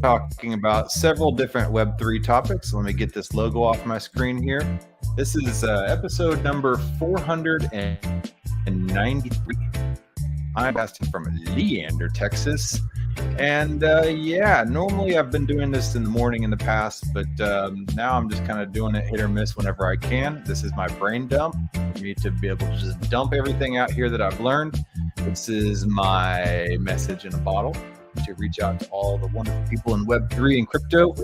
talking about several different Web3 topics. Let me get this logo off my screen here. This is episode number 493. I'm Bastin from Leander, Texas. And yeah, normally I've been doing this in the morning in the past, but now I'm just kind of doing it hit or miss whenever I can. This is my brain dump for me to be able to just dump everything out here that I've learned. This is my message in a bottle to reach out to all the wonderful people in Web3 and crypto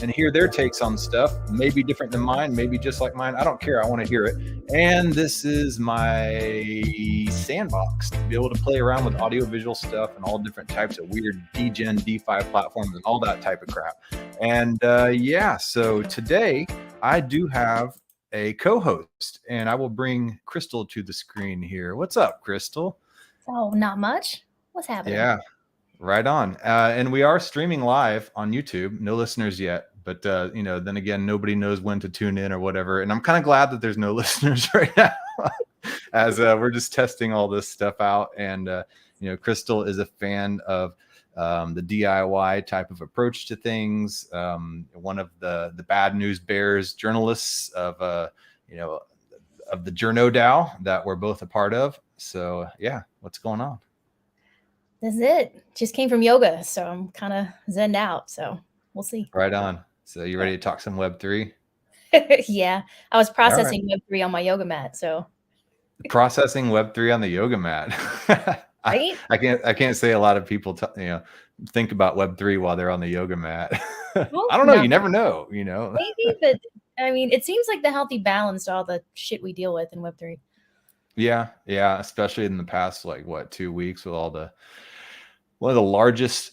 and hear their takes on stuff. Maybe different than mine, maybe just like mine. I don't care. I want to hear it. And this is my sandbox to be able to play around with audiovisual stuff and all different types of weird degen, DeFi platforms and all that type of crap. And yeah, so today I do have a co-host and I will bring Crystal to the screen here. What's up, Crystal? Oh, not much. What's happening? Yeah. Right on. And we are streaming live on YouTube. No listeners yet, but you know, then again, nobody knows when to tune in or whatever. And I'm kind of glad that there's no listeners right now as we're just testing all this stuff out. And you know, Crystal is a fan of the DIY type of approach to things. One of the bad news bears journalists of you know, of the Journo DAO that we're both a part of. So yeah, what's going on? That's it. Just came from yoga, so I'm kind of zenned out. So we'll see. Right on. So you ready to talk some Web3? Yeah, I was processing Web3 on my yoga mat. So processing Web3 on the yoga mat. Right? I can't say a lot of people you know, think about Web3 while they're on the yoga mat. Well, I don't know. You never know. You know. Maybe, but I mean, it seems like the healthy balance to all the shit we deal with in Web3. Yeah, especially in the past, like 2 weeks with all one of the largest,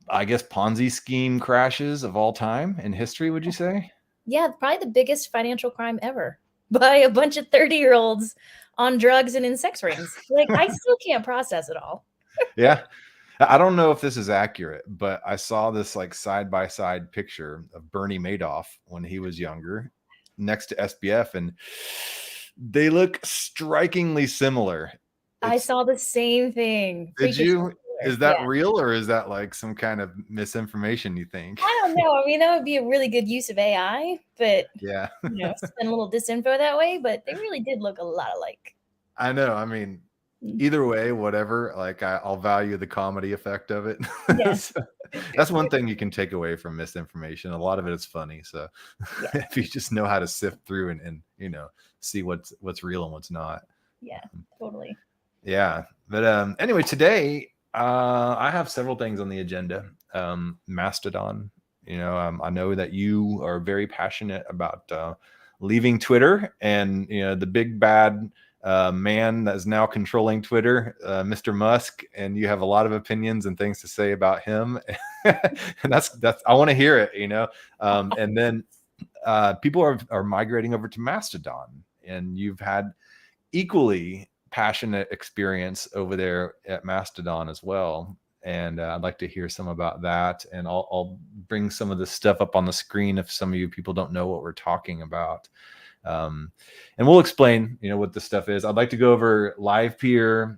I guess, Ponzi scheme crashes of all time in history, would you say? Yeah, probably the biggest financial crime ever by a bunch of 30-year-olds on drugs and in sex rings. Like, I still can't process it all. Yeah. I don't know if this is accurate, but I saw this like side-by-side picture of Bernie Madoff when he was younger next to SBF, and they look strikingly similar. I saw the same thing. Did you? Is that real, or is that like some kind of misinformation, you think? I don't know. I mean, that would be a really good use of AI, but yeah, you know, spend a little disinfo that way. But they really did look a lot alike. I know. I mean, either way, whatever. Like, I'll value the comedy effect of it. Yes. So, that's one thing you can take away from misinformation. A lot of it is funny. So, if you just know how to sift through and you know, see what's real and what's not. Yeah, totally. Yeah, but anyway, today I have several things on the agenda. Mastodon, you know, I know that you are very passionate about leaving Twitter, and you know, the big bad man that is now controlling Twitter, Mr. Musk, and you have a lot of opinions and things to say about him. And that's I want to hear it, you know. And then people are migrating over to Mastodon, and you've had equally passionate experience over there at Mastodon as well, and I'd like to hear some about that, and I'll bring some of this stuff up on the screen if some of you people don't know what we're talking about, and we'll explain, you know, what this stuff is. I'd like to go over LivePeer,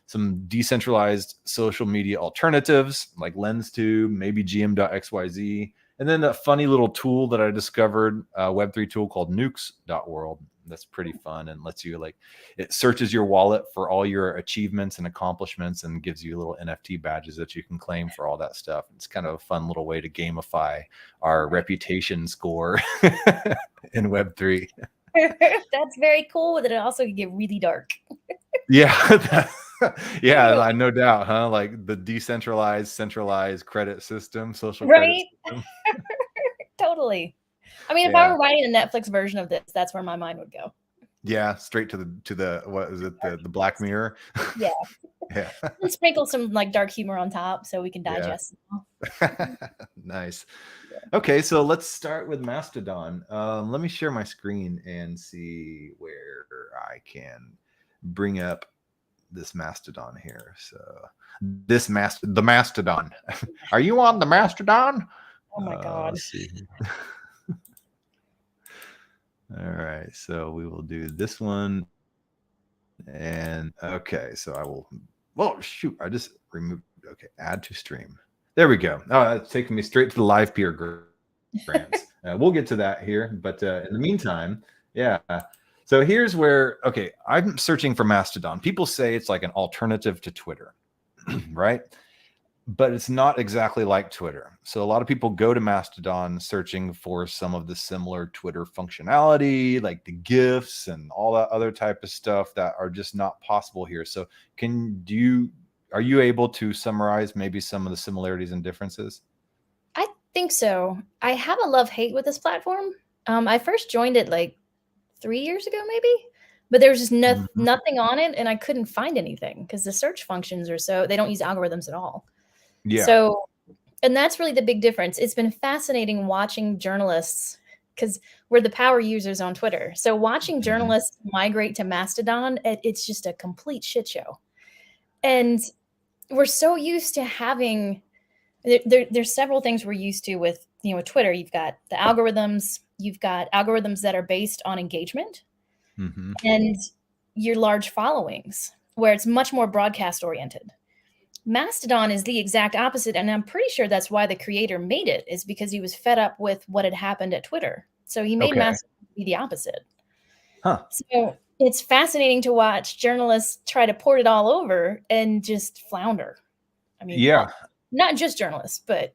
some decentralized social media alternatives like LensTube, maybe GM.xyz, and then a funny little tool that I discovered, a Web3 tool called nukes.world. That's pretty fun and lets you, like, it searches your wallet for all your achievements and accomplishments and gives you little NFT badges that you can claim for all that stuff. It's kind of a fun little way to gamify our reputation score in Web3. That's very cool, but it also can get really dark. Yeah. Yeah, I no doubt, huh? Like the decentralized, centralized credit system, social credit system. Totally. I mean, if I were writing a Netflix version of this, that's where my mind would go. Yeah, straight to the what is it, the Black Mirror? Yeah. Yeah. And sprinkle some like dark humor on top so we can digest it. Nice. Okay, so let's start with Mastodon. Let me share my screen and see where I can bring up this Mastodon here. So the Mastodon. Are you on the Mastodon? Oh my God. Let's see. All right, so we will do this one. And okay, so I will, well, shoot, I just removed, okay, add to stream. There we go. Oh, that's taking me straight to the live peer grants. We'll get to that here, but in the meantime, yeah. So here's where, okay, I'm searching for Mastodon. People say it's like an alternative to Twitter, right? But it's not exactly like Twitter. So a lot of people go to Mastodon searching for some of the similar Twitter functionality, like the GIFs and all that other type of stuff that are just not possible here. So are you able to summarize maybe some of the similarities and differences? I think so. I have a love-hate with this platform. I first joined it like 3 years ago, maybe, but there was just Mhm. nothing on it, and I couldn't find anything because the search functions are they don't use algorithms at all. Yeah. So, and that's really the big difference. It's been fascinating watching journalists because we're the power users on Twitter. So watching Mhm. journalists migrate to Mastodon, it's just a complete shit show. And we're so used to having there's several things we're used to with with Twitter. You've got the algorithms, you've got algorithms that are based on engagement Mhm. and your large followings, where it's much more broadcast oriented. Mastodon is the exact opposite, and I'm pretty sure that's why the creator made it, is because he was fed up with what had happened at Twitter. So he made Okay. Mastodon be the opposite. Huh. So it's fascinating to watch journalists try to port it all over and just flounder. I mean, Yeah. not just journalists, but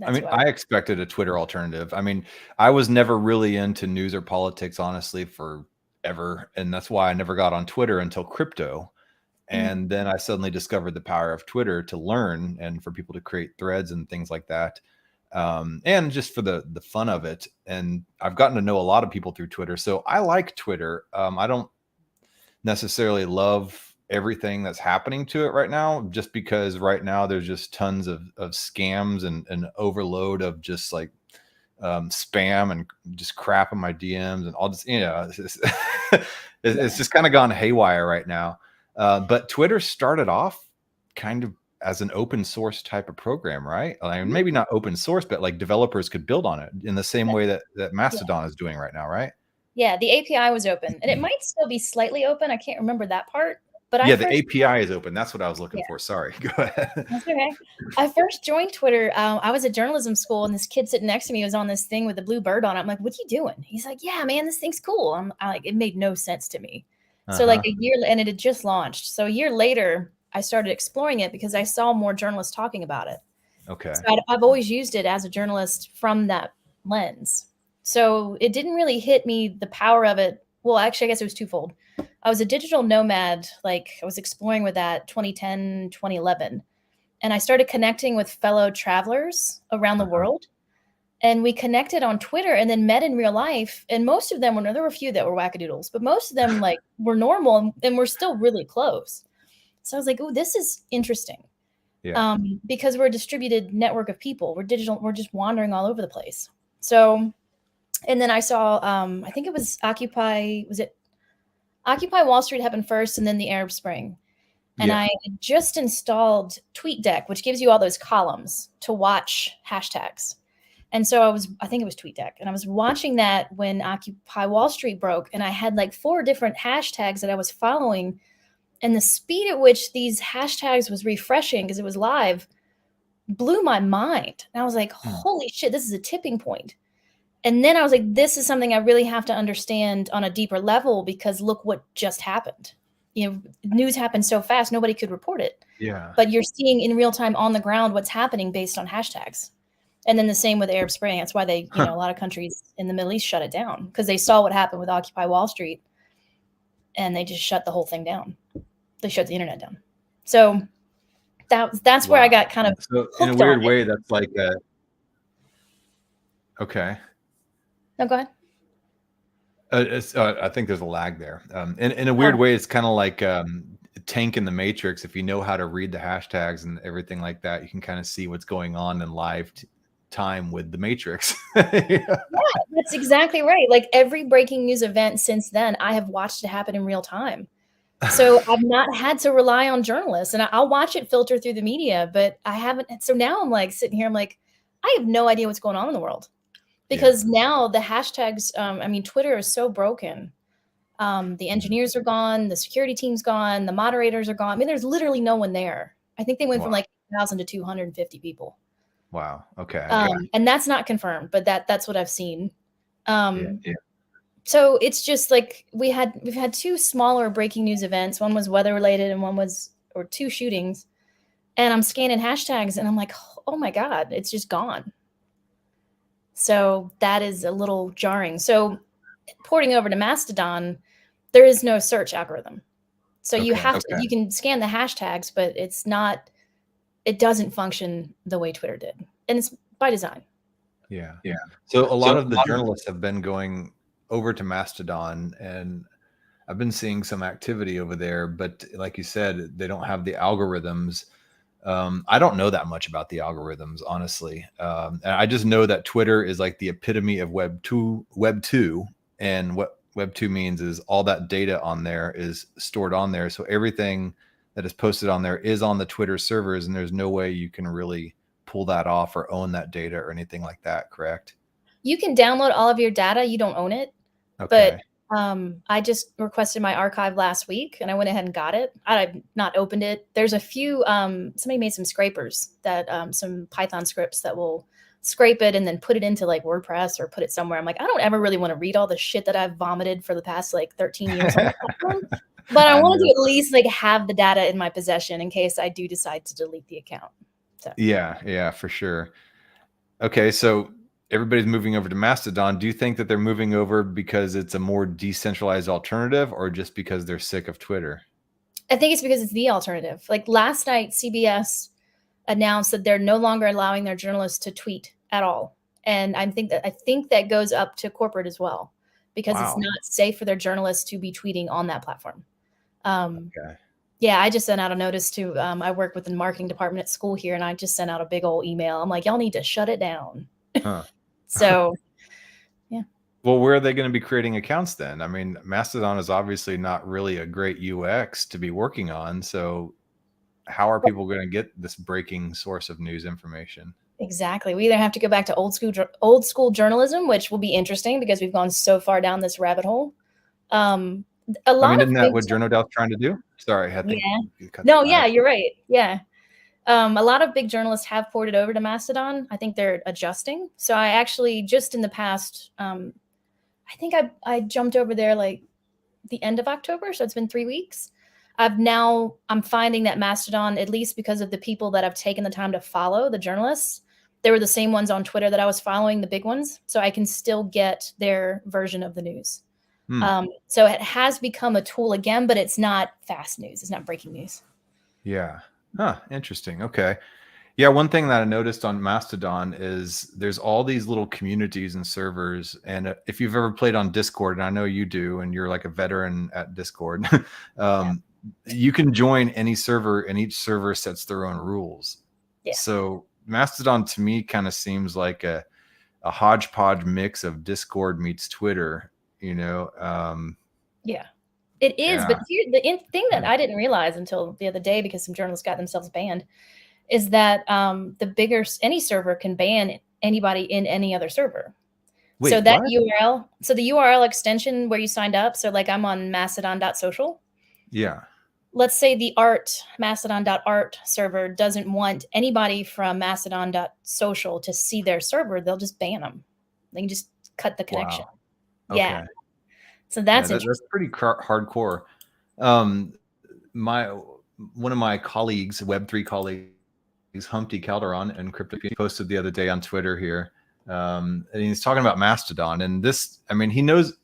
I that's mean, who I I was. expected a Twitter alternative. I mean, I was never really into news or politics, honestly, forever. And that's why I never got on Twitter until crypto. Mm. And then I suddenly discovered the power of Twitter to learn and for people to create threads and things like that. And just for the fun of it. And I've gotten to know a lot of people through Twitter. So I like Twitter. I don't necessarily love everything that's happening to it right now, just because right now there's just tons of scams and an overload of just like spam and just crap in my DMs and all just, it's just, it's Yeah. just kind of gone haywire right now. But Twitter started off kind of as an open source type of program, right? I mean, Mhm. maybe not open source, but like developers could build on it in the same way That's that yeah. Mastodon is doing right now, right? Yeah, the API was open, and it might still be slightly open, I can't remember that part, but I Yeah, the first API is open. That's what I was looking yeah, for. Sorry. Go ahead. that's okay. I first joined Twitter, I was at journalism school, and this kid sitting next to me was on this thing with a blue bird on it. I'm like, "What are you doing?" He's like, "Yeah, man, this thing's cool." I like, it made no sense to me. So, like, Uh-huh. a year and it had just launched. So, a year later, I started exploring it because I saw more journalists talking about it. So Okay. I've always used it as a journalist from that lens. So it didn't really hit me the power of it. Well, actually, I guess it was twofold. I was a digital nomad, like I was exploring with that 2010, 2011. And I started connecting with fellow travelers around the Uh-huh. world. And we connected on Twitter and then met in real life. And most of them were, there were a few that were wackadoodles, but most of them like were normal and were still really close. So I was like, oh, this is interesting. Yeah. Because we're a distributed network of people. We're digital. We're just wandering all over the place. So, and then I saw, I think it was Occupy. Was it Occupy Wall Street happened first, and then the Arab Spring. And Yeah. I just installed TweetDeck, which gives you all those columns to watch hashtags. And so I think it was TweetDeck, and I was watching that when Occupy Wall Street broke, and I had like 4 different hashtags that I was following, and the speed at which these hashtags was refreshing because it was live blew my mind. And I was like, Mm. holy shit, this is a tipping point. And then I was like, this is something I really have to understand on a deeper level because look what just happened. News happened so fast, nobody could report it. Yeah. But you're seeing in real time on the ground what's happening based on hashtags. And then the same with Arab Spring. That's why they, Huh. a lot of countries in the Middle East shut it down because they saw what happened with Occupy Wall Street and they just shut the whole thing down. They shut the internet down. So that's where I got Wow. kind of So in a hooked on weird it. way, that's like okay. No, go ahead. I think there's a lag there. In a weird Oh, way, it's kind of like Tank in the Matrix. If you know how to read the hashtags and everything like that, you can kind of see what's going on in live time with the Matrix. Yeah. yeah, that's exactly right. Like every breaking news event since then, I have watched it happen in real time. So I've not had to rely on journalists, and I'll watch it filter through the media, but I haven't. So now I'm like sitting here, I'm like, I have no idea what's going on in the world Yeah. because now the hashtags, I mean, Twitter is so broken. The Mhm. engineers are gone, the security team's gone, the moderators are gone. I mean, there's literally no one there. I think they went from Wow. like 1,000 to 250 people. Wow. Okay. And that's not confirmed, but that's what I've seen. Yeah. Yeah. So it's just like we've had two smaller breaking news events. One was weather related, and or two shootings. And I'm scanning hashtags, and I'm like, oh my god, it's just gone. So that is a little jarring. So porting over to Mastodon, there is no search algorithm. So you have to, you can scan the hashtags, but it doesn't function the way Twitter did. And it's by design. Yeah. Yeah. So a lot of the journalists have been going over to Mastodon, and I've been seeing some activity over there, but like you said, they don't have the algorithms. I don't know that much about the algorithms, honestly. And I just know that Twitter is like the epitome of Web 2. And what Web 2 means is all that data on there is stored on there. So everything that is posted on there is on the Twitter servers, and there's no way you can really pull that off or own that data or anything like that, correct? You can download all of your data. You don't own it. Okay. But I just requested my archive last week, and I went ahead and got it. I've not opened it. There's a few, somebody made some scrapers that, some Python scripts that will scrape it and then put it into like WordPress or put it somewhere. I'm like, I don't ever really want to read all the shit that I've vomited for the past like 13 years on the platform. But I wanted to at least like have the data in my possession in case I do decide to delete the account. So. Yeah, for sure. Okay, so everybody's moving over to Mastodon. Do you think that they're moving over because it's a more decentralized alternative, or just because they're sick of Twitter? I think it's because it's the alternative. Like last night, CBS announced that they're no longer allowing their journalists to tweet at all. And I think that goes up to corporate as well, because it's not safe for their journalists to be tweeting on that platform. Okay. Yeah, I just sent out a notice to, I work with the marketing department at school here, and I just sent out a big old email. I'm like, y'all need to shut it down. Huh. So, yeah. Well, where are they going to be creating accounts then? I mean, Mastodon is obviously not really a great UX to be working on. So how are people going to get this breaking source of news information? Exactly. We either have to go back to old school journalism, which will be interesting because we've gone so far down this rabbit hole. Isn't that what JournalDAO's trying to do? Sorry, I think. Yeah. No, yeah, you're right. Yeah. A lot of big journalists have ported over to Mastodon. I think they're adjusting. So I actually just in the past, I think I jumped over there like the end of October. So it's been 3 weeks. I'm finding that Mastodon, at least because of the people that have taken the time to follow the journalists, they were the same ones on Twitter that I was following, the big ones. So I can still get their version of the news. So it has become a tool again, but it's not fast news. It's not breaking news. Yeah. Huh. Interesting. Okay. Yeah. One thing that I noticed on Mastodon is there's all these little communities and servers. And if you've ever played on Discord, and I know you do, and you're like a veteran at Discord, you can join any server, and each server sets their own rules. Yeah. So Mastodon to me kind of seems like a hodgepodge mix of Discord meets Twitter, Yeah, it is. Yeah. But here, the thing that I didn't realize until the other day, because some journalists got themselves banned, is that any server can ban anybody in any other server. Wait, so that what? URL, so the URL extension where you signed up. So like I'm on mastodon.social. Yeah. Let's say the mastodon.art server doesn't want anybody from mastodon.social to see their server. They'll just ban them. They can just cut the connection. Wow. Okay. Yeah. So that's pretty hardcore. One of my colleagues, Web3 colleagues, Humpty Calderon and Crypto, posted the other day on Twitter here, and he's talking about Mastodon. And this, I mean, he knows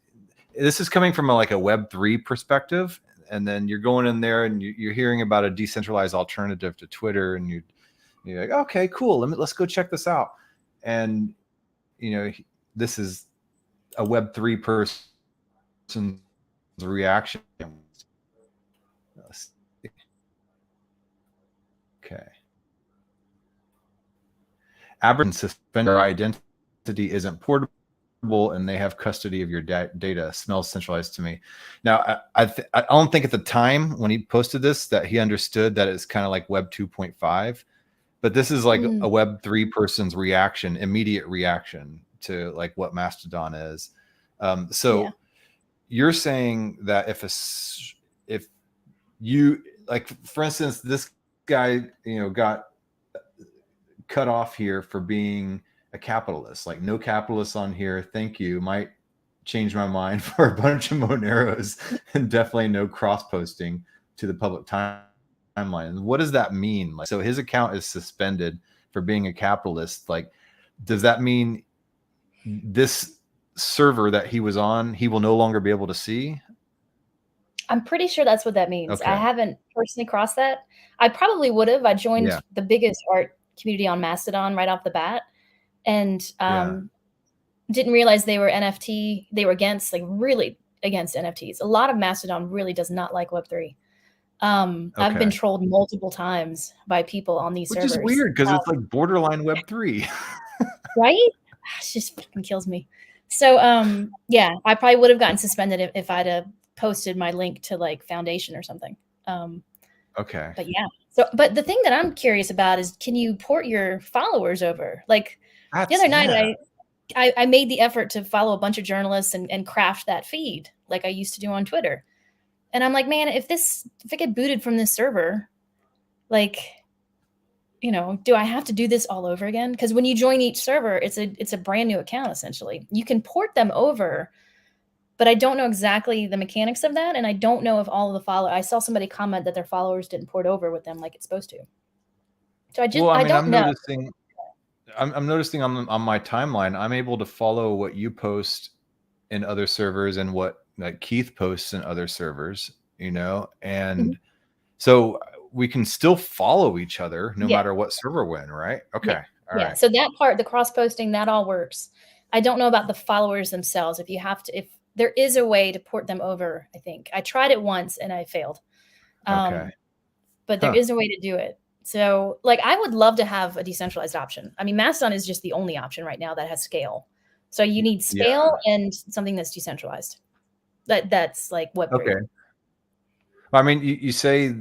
this is coming from a Web3 perspective, and then you're going in there and you're hearing about a decentralized alternative to Twitter, and you're like, okay, cool, let's go check this out. And this is a Web3 person's reaction. Okay. Aberrant suspender identity isn't portable, and they have custody of your data. Smells centralized to me. Now, I don't think at the time when he posted this that he understood that it's kind of like Web 2.5, but this is like a Web 3 person's reaction, immediate reaction to like what Mastodon is. You're saying that if you, like, for instance, this guy, got cut off here for being a capitalist. Like no capitalists on here. Thank you. Might change my mind for a bunch of Moneros, and definitely no cross posting to the public timeline. What does that mean? Like, so his account is suspended for being a capitalist. Like, does that mean this server that he was on, he will no longer be able to see? I'm pretty sure that's what that means. Okay. I haven't personally crossed that. I probably would have. I joined the biggest art community on Mastodon right off the bat, and didn't realize they were NFT. They were against, like, really against NFTs. A lot of Mastodon really does not like Web3. I've been trolled multiple times by people on these servers. Which is weird because it's like borderline Web3. Right? It just fucking kills me. So yeah, I probably would have gotten suspended if I'd have posted my link to like Foundation or something. Okay. But yeah. So, but the thing that I'm curious about is, can you port your followers over? Like the other night, I made the effort to follow a bunch of journalists and craft that feed like I used to do on Twitter. And I'm like, man, if I get booted from this server, like, you know, do I have to do this all over again? Because when you join each server, it's a brand new account, essentially. You can port them over, but I don't know exactly the mechanics of that. And I don't know if all of the followers, I saw somebody comment that their followers didn't port over with them like it's supposed to. So I don't know. I'm noticing on my timeline, I'm able to follow what you post in other servers and what like Keith posts in other servers, you know, and so we can still follow each other no matter what server we're in, right? Okay. All right. So that part, the cross posting, that all works. I don't know about the followers themselves. If there is a way to port them over, I think I tried it once and I failed. But there is a way to do it. So like, I would love to have a decentralized option. I mean, Mastodon is just the only option right now that has scale. So you need scale and something that's decentralized. That's like Web3. Okay. I mean, you say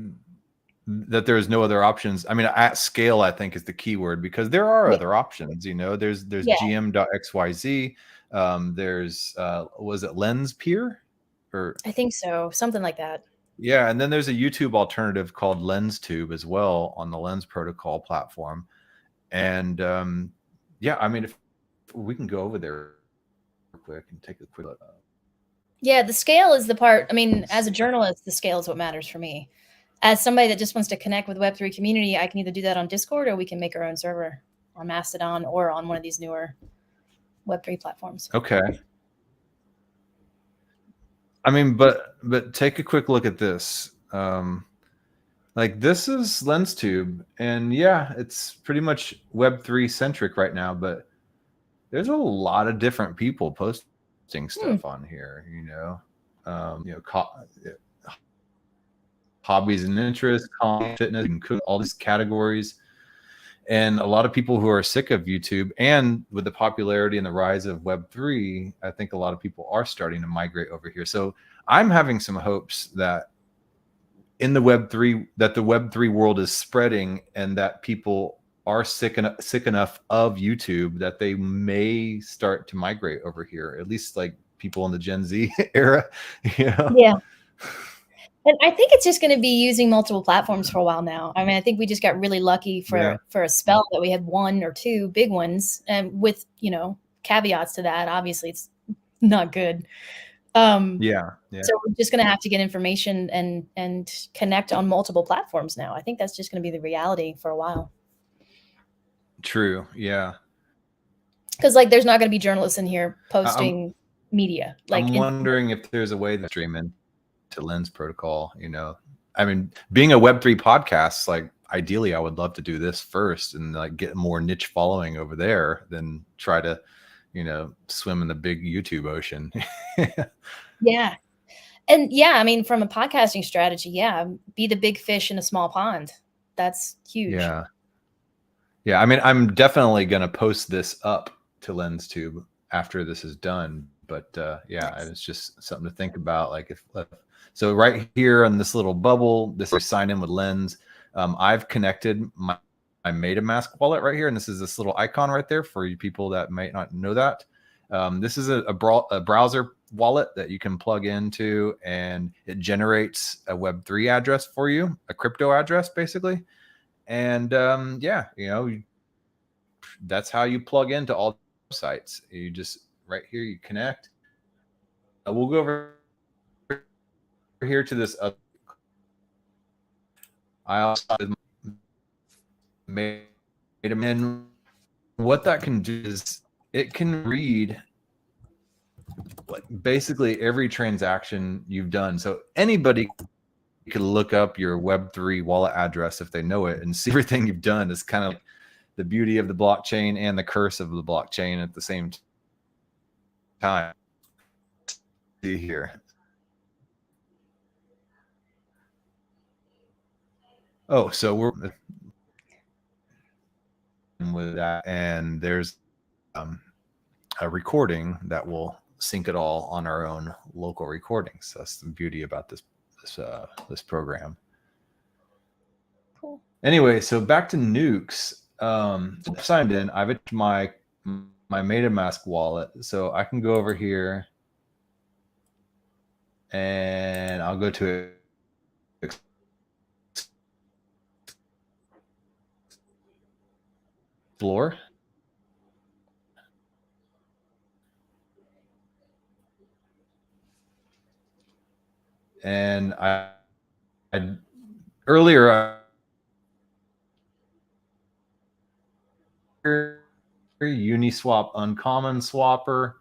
that there's no other options. I mean, at scale, I think is the key word, because there are other options. You know, there's gm.xyz. There's was it Lens Peer? Or I think so, something like that. Yeah, and then there's a YouTube alternative called LensTube as well on the Lens Protocol platform. And yeah, I mean, if we can go over there real quick and take a quick look. Yeah, the scale is the part. I mean, as a journalist, the scale is what matters for me. As somebody that just wants to connect with Web3 community, I can either do that on Discord or we can make our own server on Mastodon or on one of these newer Web3 platforms. Okay. I mean, but take a quick look at this. Like this is LensTube, and yeah, it's pretty much Web3 centric right now, but there's a lot of different people posting stuff on here, you know, hobbies and interests, fitness, and all these categories. And a lot of people who are sick of YouTube, and with the popularity and the rise of Web3, I think a lot of people are starting to migrate over here. So I'm having some hopes that in the Web3 world is spreading, and that people are sick enough of YouTube that they may start to migrate over here, at least like people in the Gen Z era. You know? Yeah. And I think it's just going to be using multiple platforms for a while now. I mean, I think we just got really lucky for a spell that we had one or two big ones, and with, you know, caveats to that. Obviously, it's not good. So we're just going to have to get information and connect on multiple platforms now. I think that's just going to be the reality for a while. True. Yeah. Because like, there's not going to be journalists in here posting media. Like, I'm wondering if there's a way to stream in to Lens Protocol. You know, I mean, being a Web3 podcast, like ideally I would love to do this first and like get more niche following over there than try to, you know, swim in the big YouTube ocean. Yeah. And yeah, I mean, from a podcasting strategy, be the big fish in a small pond. That's huge. Yeah. I mean, I'm definitely going to post this up to LensTube after this is done. But it's just something to think about. Like so right here on this little bubble, this is sign in with Lens. I've connected my MetaMask wallet right here. And this is this little icon right there for you people that might not know that. This is a browser wallet that you can plug into, and it generates a Web3 address for you, a crypto address basically. And you know, that's how you plug into all the sites. You just right here, you connect. We'll go over here to this. I also made them in. What that can do is it can read like basically every transaction you've done. So anybody could look up your Web3 wallet address if they know it and see everything you've done. Is kind of like the beauty of the blockchain and the curse of the blockchain at the same time. See here. Oh, so we're with that, and there's a recording that will sync it all on our own local recordings. That's the beauty about this program. Cool. Anyway, so back to nukes. I've signed in. I've attached my MetaMask wallet, so I can go over here and I'll go to Explore. And I earlier Uniswap uncommon swapper,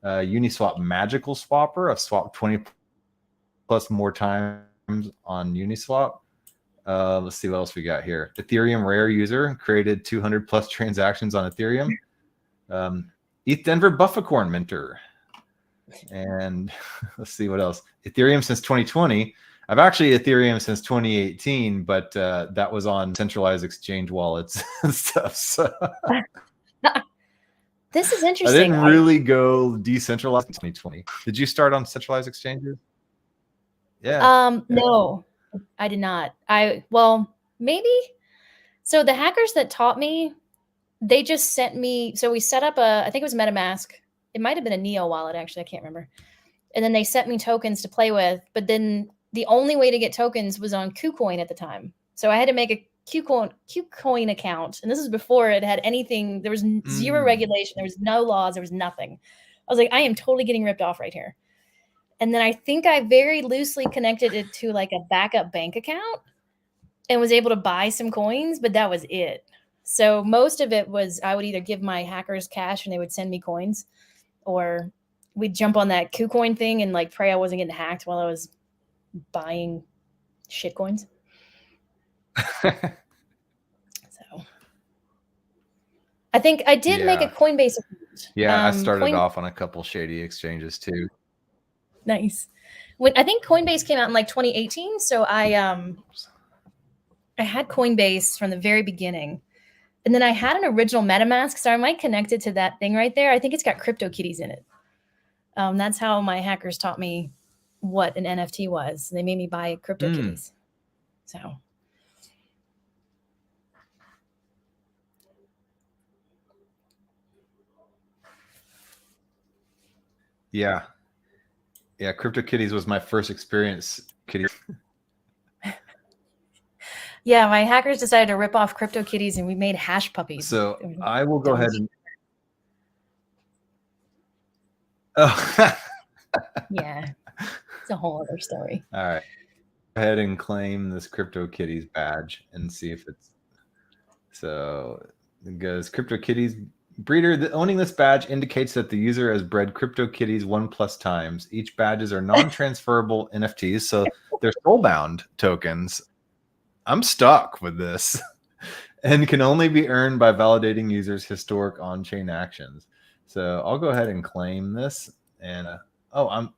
Uniswap magical swapper. I've swapped 20 plus more times on Uniswap. Let's see what else we got here. Ethereum rare user created 200 plus transactions on Ethereum. ETH Denver Bufficorn minter. And let's see what else. Ethereum since 2020. I've actually Ethereum since 2018, but that was on centralized exchange wallets and stuff. So This is interesting. I didn't really go decentralized in 2020. Did you start on centralized exchanges? Yeah. No, I did not. Maybe. So the hackers that taught me, they just sent me. So we set up I think it was MetaMask. It might have been a Neo wallet, actually. I can't remember. And then they sent me tokens to play with. But then the only way to get tokens was on KuCoin at the time. So I had to make a KuCoin account. And this is before it had anything. There was zero regulation. There was no laws. There was nothing. I was like, I am totally getting ripped off right here. And then I think I very loosely connected it to like a backup bank account and was able to buy some coins, but that was it. So most of it was I would either give my hackers cash and they would send me coins, or we'd jump on that KuCoin thing and like pray I wasn't getting hacked while I was buying shit coins. So I think I did make a Coinbase account. Yeah, I started off on a couple shady exchanges too. Nice. I think Coinbase came out in like 2018, so I had Coinbase from the very beginning. And then I had an original MetaMask, so I might connect it to that thing right there. I think it's got CryptoKitties in it. That's how my hackers taught me what an NFT was. They made me buy CryptoKitties. So. Yeah. Yeah, CryptoKitties was my first experience. Kitty. Yeah, my hackers decided to rip off CryptoKitties, and we made hash puppies. So I will go ahead and. Oh. Yeah, it's a whole other story. All right. Go ahead and claim this CryptoKitties badge and see if it's. So it goes CryptoKitties breeder. Owning this badge indicates that the user has bred CryptoKitties 1+ times. Each badges are non-transferable NFTs, so they're soulbound tokens. I'm stuck with this, and can only be earned by validating users' historic on-chain actions. So I'll go ahead and claim this, and I'm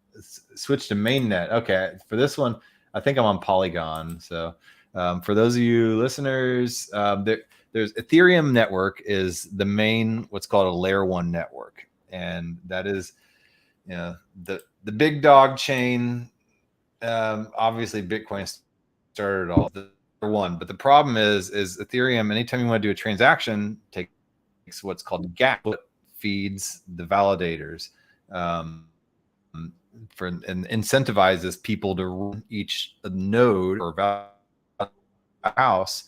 switched to mainnet. Okay, for this one, I think I'm on Polygon. So for those of you listeners, there's Ethereum network is the main what's called a layer 1 network, and that is the big dog chain. Obviously, Bitcoin started all one, but the problem is Ethereum. Anytime you want to do a transaction, takes what's called gas, feeds the validators, and incentivizes people to run each node or house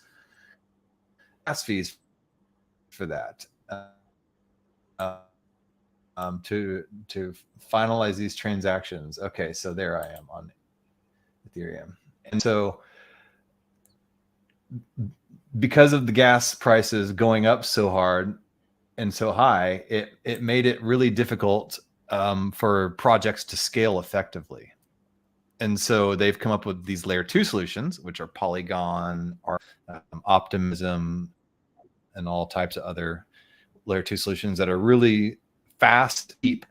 gas fees for that. to finalize these transactions. Okay, so there I am on Ethereum. And so because of the gas prices going up so hard and so high, it made it really difficult for projects to scale effectively. And so they've come up with these layer 2 solutions, which are Polygon, or Optimism, and all types of other layer 2 solutions that are really fast, cheap,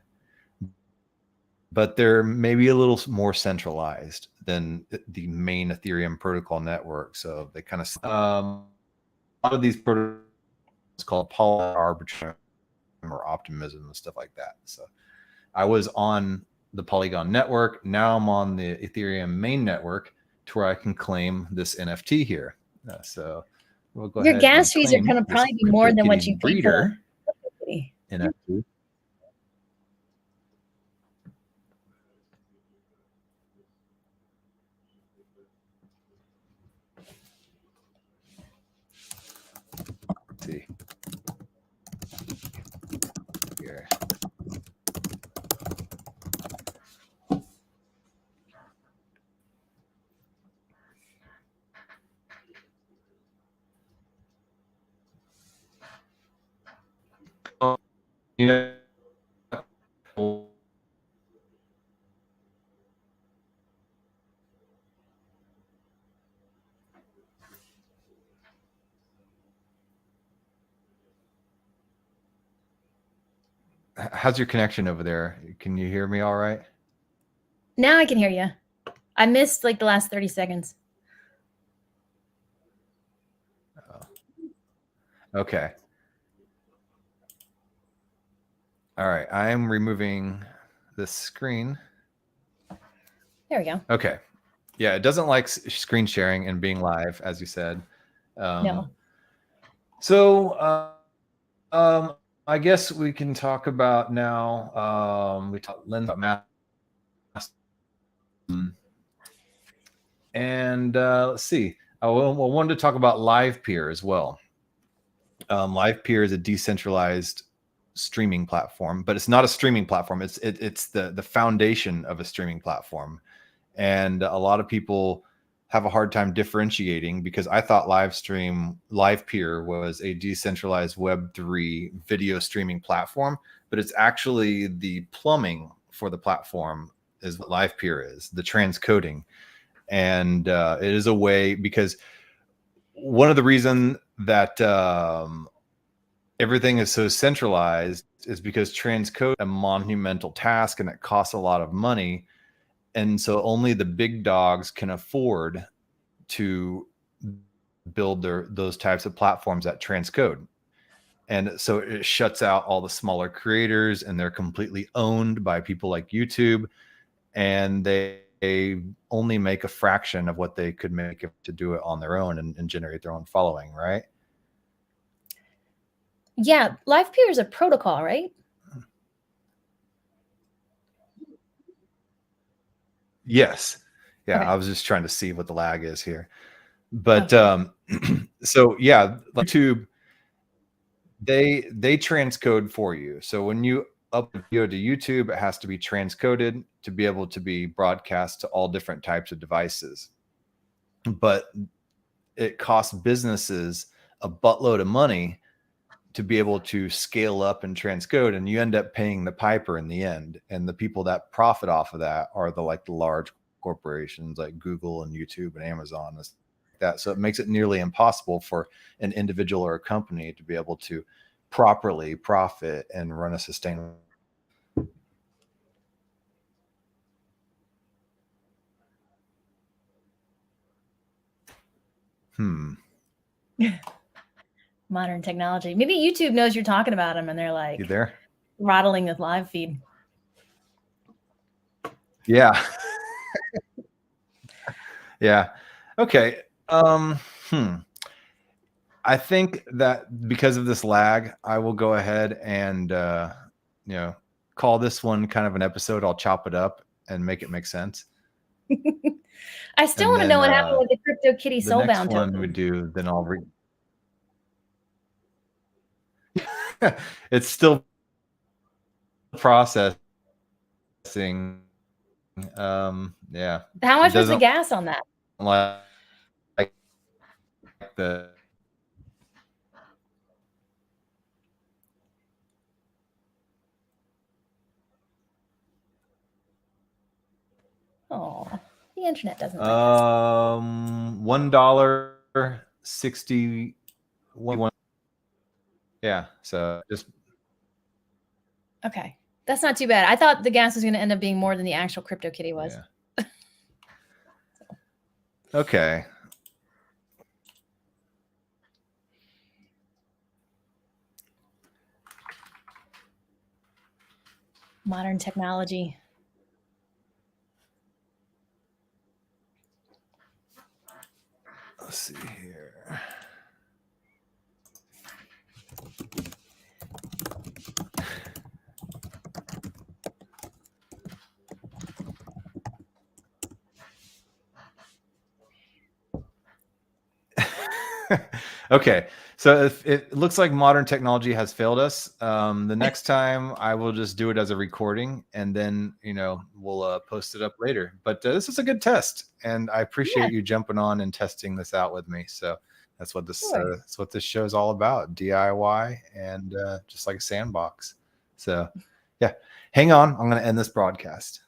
but they're maybe a little more centralized than the main Ethereum protocol network. So they kind of a lot of these protocols called Poly Arbitrum or Optimism and stuff like that. So I was on the Polygon network. Now I'm on the Ethereum main network to where I can claim this NFT here. So we'll go Your ahead gas and fees are claim going to this probably be more than what CryptoKitty you pay for breeder the NFT. Let's see here. You know, how's your connection over there? Can you hear me all right? Now I can hear you. I missed like the last 30 seconds. Okay. All right. I am removing this screen. There we go. Okay. Yeah, it doesn't like screen sharing and being live, as you said. No. So I guess we can talk about now. We talked about math. And let's see. I wanted to talk about LivePeer as well. LivePeer is a decentralized streaming platform, but it's not a streaming platform. It's the foundation of a streaming platform, and a lot of people have a hard time differentiating because I thought LivePeer was a decentralized Web3 video streaming platform, but it's actually the plumbing for the platform is what LivePeer is, the transcoding. And it is a way, because one of the reasons that everything is so centralized is because transcode a monumental task and it costs a lot of money. And so only the big dogs can afford to build those types of platforms that transcode. And so it shuts out all the smaller creators, and they're completely owned by people like YouTube. And they only make a fraction of what they could make to do it on their own and generate their own following, right? Yeah, LivePeer is a protocol, right? Yes. Yeah, Okay. I was just trying to see what the lag is here. But so yeah, YouTube, they transcode for you. So when you upload video to YouTube, it has to be transcoded to be able to be broadcast to all different types of devices. But it costs businesses a buttload of money to be able to scale up and transcode, and you end up paying the piper in the end. And the people that profit off of that are the large corporations like Google and YouTube and Amazon and that. So it makes it nearly impossible for an individual or a company to be able to properly profit and run a sustainable. Modern technology. Maybe YouTube knows you're talking about them and they're like, You there? Throttling the live feed. Yeah. Yeah. Okay. I think that because of this lag, I will go ahead and call this one kind of an episode. I'll chop it up and make it make sense. I still want to know what happened with the CryptoKitty Soulbound token. The next one we do, then I'll it's still processing. Yeah. How It much was the doesn't gas on that? like the Oh, the internet doesn't like us. $1.61. Yeah. So just Okay. That's not too bad. I thought the gas was going to end up being more than the actual CryptoKitty was. yeah. Okay. Modern technology. Let's see here. Okay, so if it looks like modern technology has failed us, the next time I will just do it as a recording, and then we'll post it up later. But this is a good test, and I appreciate you jumping on and testing this out with me. So that's what this show is all about: DIY and just like a sandbox. So yeah, hang on, I'm going to end this broadcast.